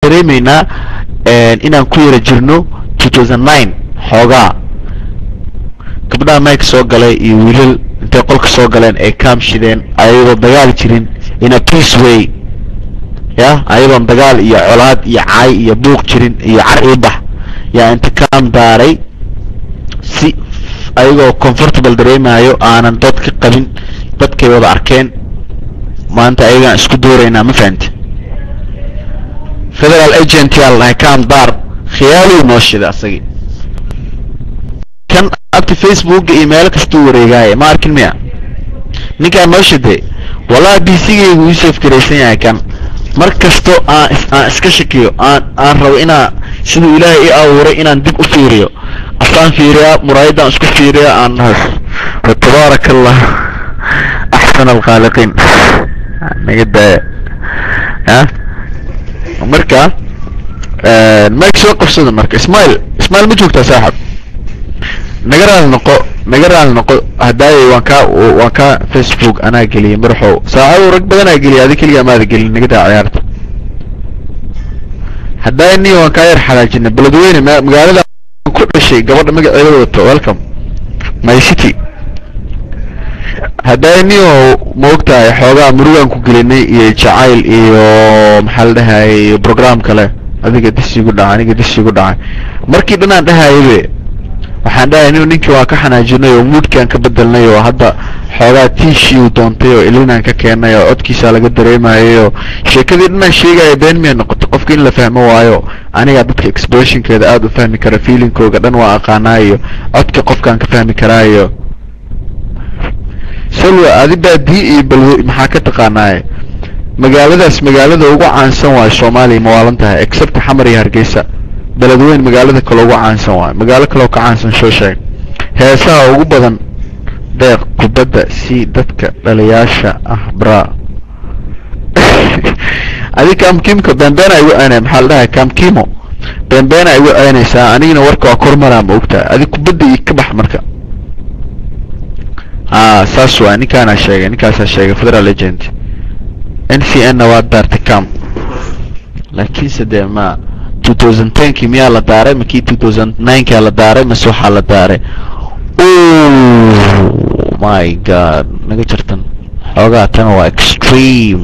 dareemaynaa inaan ku yara jirno 2009 xoogaa gabdhaha mike soo galay iyo wiilal intay qolka soo galeen ay kaamshideen ayadoo dagaal jirin in a peace way ya ayadoon dagaal iyo colaad iyo caay iyo buuq jirin iyo car ii bax yaa inta kaam daaray si ayagoo comfortable dareemayo aanan dad ka qabin dadkay wada arkeen maanta ayagaan isku dooraynaa ma fahanti federal agent yaa lahay kaam daar khiyaali noo shida asagii kan abti facebook iyo meel kasta wareegaaye ma arkin miya ninkaan noo shiday wallahi bcgaygu ii soo fikiraysan yahay kan mar kasto aan iska shakiyo aan rabo inaa siduu ilaahay ii abuuray inaan dib u fiiriyo asaan fiiriyaa muraayadaan isku fiiriyaa aan tabaarakallah axsan alkhaaliqiin naga daaya ha marka mike soo qabsada marka ismail ma joogtaa saaxib naga raali noqo haddaayay waan ka facebook anaa geliyay marxow saacadu rag badanaa geliyay adi keliya maada gelin naga daa ciyaarta haddaay ni waan kaa yar xalaajina beledweyne magaalada ku dhashay gabadha magaceeda wadato welcome my city haddaay ni moogtahay xoogaa murugaan ku gelinay iyo jacayl iyo maxaa la dhahayay program kale adiga disigu dhacay aniga disigu dhacay markii dhanaan dhahaybe waxaan dhahay ninkii waa ka xanaajinay oo moodkaan ka bedelnay oo hadda xoogaa tiishii uu doontay oo ilinaan ka keenay oo codkiisa laga dareemayay oo sheekadii dhanaan sheegaya been miya noqoto qofkii in la fahmo waayo aniga dadka expressionkeeda aad u fahmi kara feelingkooga dhan waa aqaanaayo codka qofkaan ka fahmi karaayo salwa adi baadii iyo balwe maxaa ka taqaanaaye magaaladaas magaalada ugu caansan waayo soomaaliya mawaalan tahay except xamar iyo hargeysa beledweyne magaalada kale ugu caansan waayo magaalo kale oo ka caansan soo sheeg heesaha ugu badan deeq kubadda si dadka dhaliyaasha ah bra adi kamkimka beenbeena igu aanay maxaa la dhahay kamkimo beenbeena igu aanaysaa anigana warka waa kormaraa ma ogtahay adi kubadda iyo ka bax marka saas waa ninkaasaa sheegay federal agent ncn na waa daartay cam laakiinse dee ma 2010kii miyaa la daaray makii 2009kaa la daaray mase waxaa la daaray oh my god naga jartan xoogaa tan waa extreme